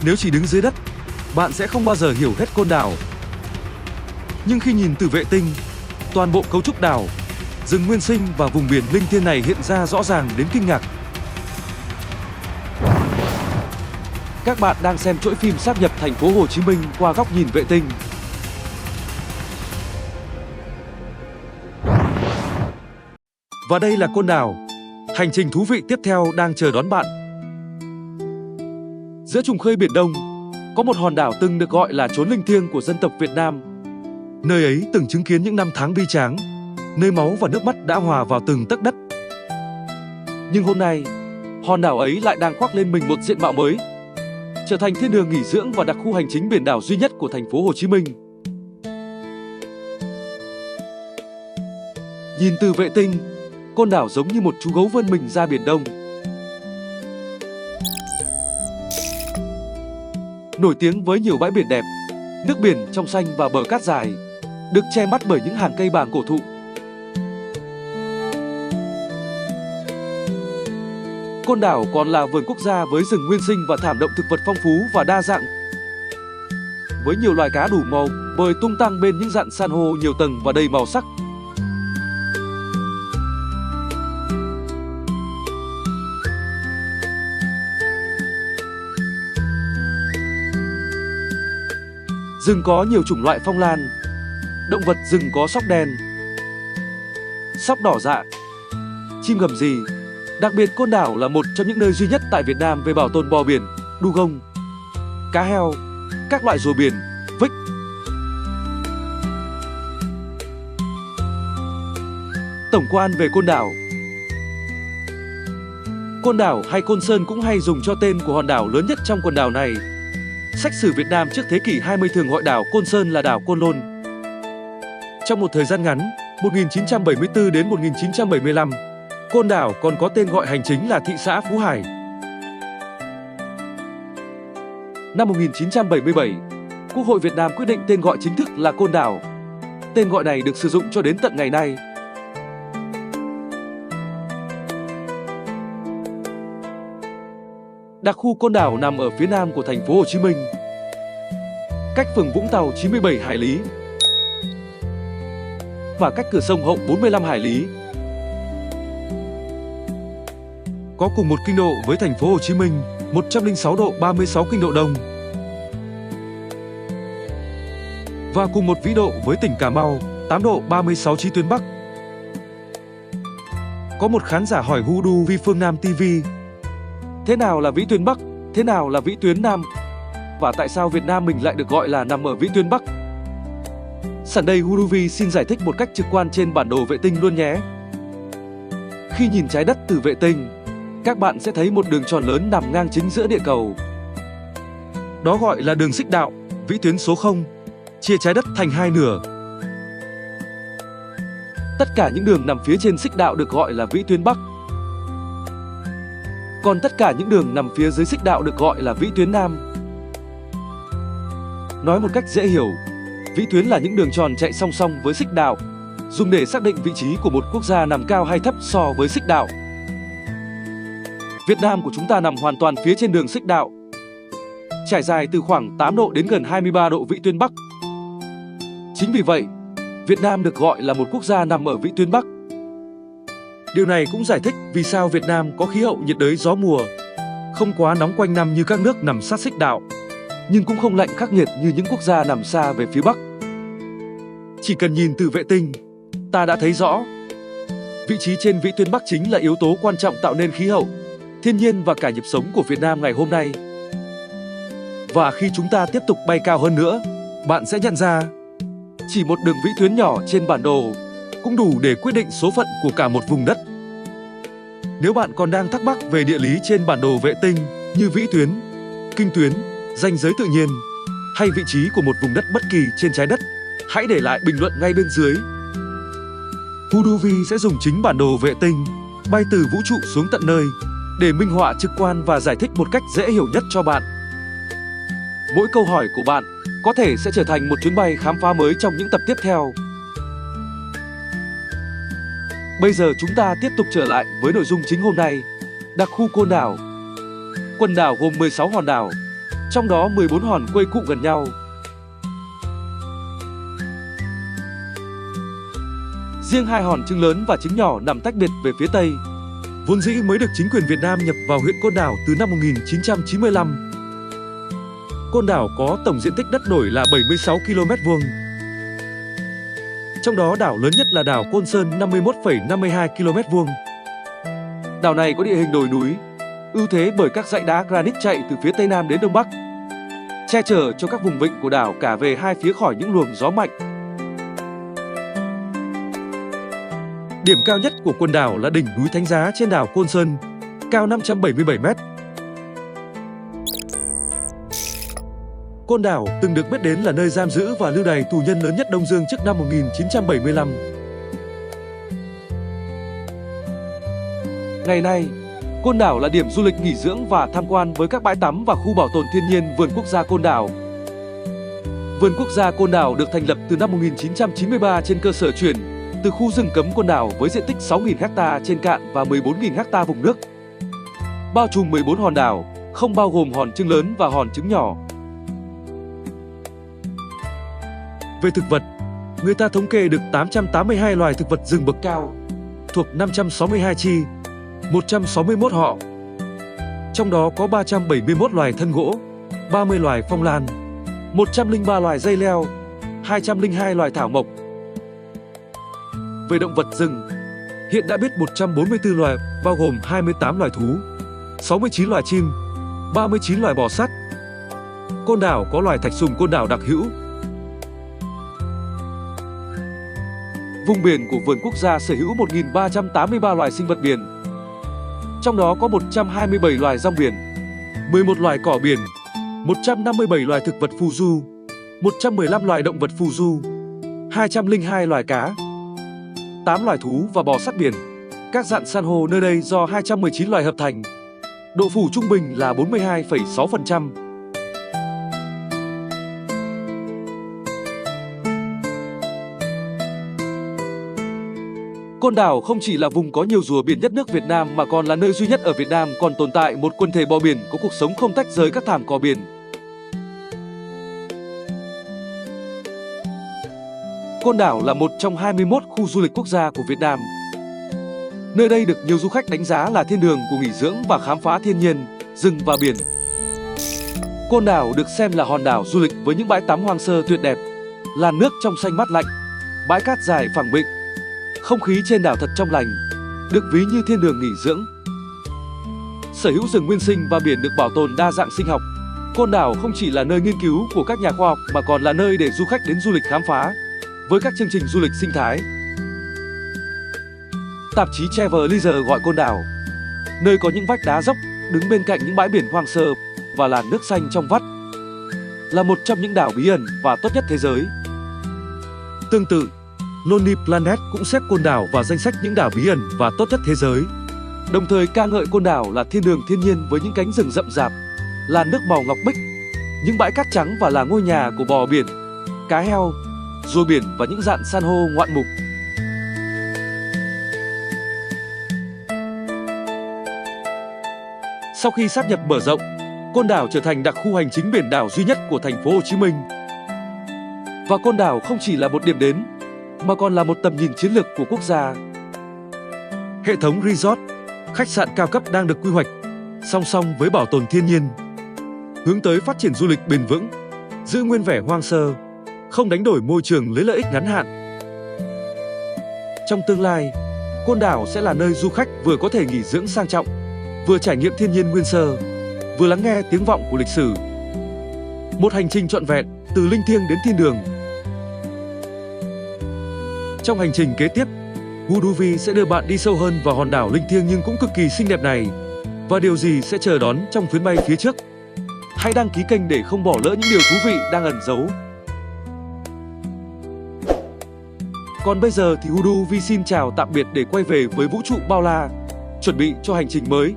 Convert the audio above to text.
Nếu chỉ đứng dưới đất, bạn sẽ không bao giờ hiểu hết Côn Đảo. Nhưng khi nhìn từ vệ tinh, toàn bộ cấu trúc đảo, rừng nguyên sinh và vùng biển linh thiêng này hiện ra rõ ràng đến kinh ngạc. Các bạn đang xem chuỗi phim sáp nhập thành phố Hồ Chí Minh qua góc nhìn vệ tinh. Và đây là Côn Đảo. Hành trình thú vị tiếp theo đang chờ đón bạn. Giữa trùng khơi Biển Đông, có một hòn đảo từng được gọi là chốn linh thiêng của dân tộc Việt Nam. Nơi ấy từng chứng kiến những năm tháng bi tráng, nơi máu và nước mắt đã hòa vào từng tấc đất. Nhưng hôm nay, hòn đảo ấy lại đang khoác lên mình một diện mạo mới, trở thành thiên đường nghỉ dưỡng và đặc khu hành chính biển đảo duy nhất của thành phố Hồ Chí Minh. Nhìn từ vệ tinh, Côn Đảo giống như một chú gấu vươn mình ra Biển Đông. Nổi tiếng với nhiều bãi biển đẹp, nước biển trong xanh và bờ cát dài, được che mắt bởi những hàng cây bàng cổ thụ. Côn Đảo còn là vườn quốc gia với rừng nguyên sinh và thảm động thực vật phong phú và đa dạng. Với nhiều loài cá đủ màu bơi tung tăng bên những rạn san hô nhiều tầng và đầy màu sắc. Rừng có nhiều chủng loại phong lan, động vật rừng có sóc đen, sóc đỏ dạ, chim gầm gì. Đặc biệt Côn Đảo là một trong những nơi duy nhất tại Việt Nam về bảo tồn bò biển, dugong, cá heo, các loại rùa biển, vích. Tổng quan về Côn Đảo. Côn Đảo hay Côn Sơn cũng hay dùng cho tên của hòn đảo lớn nhất trong quần đảo này. Sách sử Việt Nam trước thế kỷ 20 thường gọi đảo Côn Sơn là đảo Côn Lôn. Trong một thời gian ngắn, 1974 đến 1975, Côn Đảo còn có tên gọi hành chính là thị xã Phú Hải. Năm 1977, Quốc hội Việt Nam quyết định tên gọi chính thức là Côn Đảo. Tên gọi này được sử dụng cho đến tận ngày nay. Đặc khu Côn Đảo nằm ở phía nam của thành phố Hồ Chí Minh, cách phường Vũng Tàu 97 hải lý và cách cửa sông Hậu 45 hải lý. Có cùng một kinh độ với thành phố Hồ Chí Minh, 106 độ 36 kinh độ đông. Và cùng một vĩ độ với tỉnh Cà Mau, 8 độ 36 chí tuyến Bắc. Có một khán giả hỏi Hudu Vi Phương Nam TV: thế nào là vĩ tuyến Bắc, thế nào là vĩ tuyến Nam? Và tại sao Việt Nam mình lại được gọi là nằm ở vĩ tuyến Bắc? Sẵn đây Huduvi xin giải thích một cách trực quan trên bản đồ vệ tinh luôn nhé. Khi nhìn trái đất từ vệ tinh, các bạn sẽ thấy một đường tròn lớn nằm ngang chính giữa địa cầu. Đó gọi là đường xích đạo, vĩ tuyến số 0, chia trái đất thành hai nửa. Tất cả những đường nằm phía trên xích đạo được gọi là vĩ tuyến Bắc. Còn tất cả những đường nằm phía dưới xích đạo được gọi là vĩ tuyến Nam. Nói một cách dễ hiểu, vĩ tuyến là những đường tròn chạy song song với xích đạo, dùng để xác định vị trí của một quốc gia nằm cao hay thấp so với xích đạo. Việt Nam của chúng ta nằm hoàn toàn phía trên đường xích đạo, trải dài từ khoảng 8 độ đến gần 23 độ vĩ tuyến Bắc. Chính vì vậy, Việt Nam được gọi là một quốc gia nằm ở vĩ tuyến Bắc. Điều này cũng giải thích vì sao Việt Nam có khí hậu nhiệt đới gió mùa, không quá nóng quanh năm như các nước nằm sát xích đạo, nhưng cũng không lạnh khắc nghiệt như những quốc gia nằm xa về phía Bắc. Chỉ cần nhìn từ vệ tinh, ta đã thấy rõ. Vị trí trên vĩ tuyến Bắc chính là yếu tố quan trọng tạo nên khí hậu, thiên nhiên và cả nhịp sống của Việt Nam ngày hôm nay. Và khi chúng ta tiếp tục bay cao hơn nữa, bạn sẽ nhận ra, chỉ một đường vĩ tuyến nhỏ trên bản đồ cũng đủ để quyết định số phận của cả một vùng đất. Nếu bạn còn đang thắc mắc về địa lý trên bản đồ vệ tinh như vĩ tuyến, kinh tuyến, ranh giới tự nhiên hay vị trí của một vùng đất bất kỳ trên trái đất, hãy để lại bình luận ngay bên dưới. Huduvi sẽ dùng chính bản đồ vệ tinh bay từ vũ trụ xuống tận nơi để minh họa trực quan và giải thích một cách dễ hiểu nhất cho bạn. Mỗi câu hỏi của bạn có thể sẽ trở thành một chuyến bay khám phá mới trong những tập tiếp theo. Bây giờ chúng ta tiếp tục trở lại với nội dung chính hôm nay. Đặc khu Côn Đảo. Quần đảo gồm 16 hòn đảo, trong đó 14 hòn quây cụm gần nhau. Riêng 2 hòn trứng lớn và trứng nhỏ nằm tách biệt về phía tây. Vốn dĩ mới được chính quyền Việt Nam nhập vào huyện Côn Đảo từ năm 1995. Côn Đảo có tổng diện tích đất nổi là 76 km². Trong đó đảo lớn nhất là đảo Côn Sơn 51,52 km². Đảo này có địa hình đồi núi, ưu thế bởi các dãy đá granite chạy từ phía tây nam đến đông bắc, che chở cho các vùng vịnh của đảo cả về hai phía khỏi những luồng gió mạnh. Điểm cao nhất của quần đảo là đỉnh núi Thánh Giá trên đảo Côn Sơn, cao 577 m. Côn Đảo từng được biết đến là nơi giam giữ và lưu đày tù nhân lớn nhất Đông Dương trước năm 1975. Ngày nay, Côn Đảo là điểm du lịch nghỉ dưỡng và tham quan với các bãi tắm và khu bảo tồn thiên nhiên Vườn Quốc gia Côn Đảo. Vườn Quốc gia Côn Đảo được thành lập từ năm 1993 trên cơ sở chuyển từ khu rừng cấm Côn Đảo với diện tích 6.000 ha trên cạn và 14.000 ha vùng nước. Bao trùm 14 hòn đảo, không bao gồm hòn trứng lớn và hòn trứng nhỏ. Về thực vật, người ta thống kê được 882 loài thực vật rừng bậc cao, thuộc 562 chi, 161 họ. Trong đó có 371 loài thân gỗ, 30 loài phong lan, 103 loài dây leo, 202 loài thảo mộc. Về động vật rừng, hiện đã biết 144 loài, bao gồm 28 loài thú, 69 loài chim, 39 loài bò sát. Côn Đảo có loài thạch sùng Côn Đảo đặc hữu. Vùng biển của vườn quốc gia sở hữu 1.383 loài sinh vật biển. Trong đó có 127 loài rong biển, 11 loài cỏ biển, 157 loài thực vật phù du, 115 loài động vật phù du, 202 loài cá, 8 loài thú và bò sát biển. Các rạn san hô nơi đây do 219 loài hợp thành. Độ phủ trung bình là 42,6%. Côn Đảo không chỉ là vùng có nhiều rùa biển nhất nước Việt Nam mà còn là nơi duy nhất ở Việt Nam còn tồn tại một quần thể bò biển có cuộc sống không tách rời các thảm cỏ biển. Côn Đảo là một trong 21 khu du lịch quốc gia của Việt Nam. Nơi đây được nhiều du khách đánh giá là thiên đường của nghỉ dưỡng và khám phá thiên nhiên, rừng và biển. Côn Đảo được xem là hòn đảo du lịch với những bãi tắm hoang sơ tuyệt đẹp, làn nước trong xanh mát lạnh, bãi cát dài phẳng vịnh. Không khí trên đảo thật trong lành, được ví như thiên đường nghỉ dưỡng. Sở hữu rừng nguyên sinh và biển được bảo tồn đa dạng sinh học, Côn Đảo không chỉ là nơi nghiên cứu của các nhà khoa học mà còn là nơi để du khách đến du lịch khám phá, với các chương trình du lịch sinh thái. Tạp chí Travel Leisure gọi Côn Đảo, nơi có những vách đá dốc, đứng bên cạnh những bãi biển hoang sơ và làn nước xanh trong vắt, là một trong những đảo bí ẩn và tốt nhất thế giới. Tương tự, Lonely Planet cũng xếp Côn Đảo vào danh sách những đảo bí ẩn và tốt nhất thế giới, đồng thời ca ngợi Côn Đảo là thiên đường thiên nhiên với những cánh rừng rậm rạp, làn nước màu ngọc bích, những bãi cát trắng và là ngôi nhà của bò biển, cá heo, rùa biển và những rạn san hô ngoạn mục. Sau khi sáp nhập mở rộng, Côn Đảo trở thành đặc khu hành chính biển đảo duy nhất của thành phố Hồ Chí Minh. Và Côn Đảo không chỉ là một điểm đến, mà còn là một tầm nhìn chiến lược của quốc gia. Hệ thống resort, khách sạn cao cấp đang được quy hoạch, song song với bảo tồn thiên nhiên, hướng tới phát triển du lịch bền vững, giữ nguyên vẻ hoang sơ, không đánh đổi môi trường lấy lợi ích ngắn hạn. Trong tương lai, Côn Đảo sẽ là nơi du khách vừa có thể nghỉ dưỡng sang trọng, vừa trải nghiệm thiên nhiên nguyên sơ, vừa lắng nghe tiếng vọng của lịch sử. Một hành trình trọn vẹn, từ linh thiêng đến thiên đường. Trong hành trình kế tiếp, Huduvi sẽ đưa bạn đi sâu hơn vào hòn đảo linh thiêng nhưng cũng cực kỳ xinh đẹp này. Và điều gì sẽ chờ đón trong chuyến bay phía trước? Hãy đăng ký kênh để không bỏ lỡ những điều thú vị đang ẩn giấu. Còn bây giờ thì Huduvi xin chào tạm biệt để quay về với vũ trụ bao la, chuẩn bị cho hành trình mới.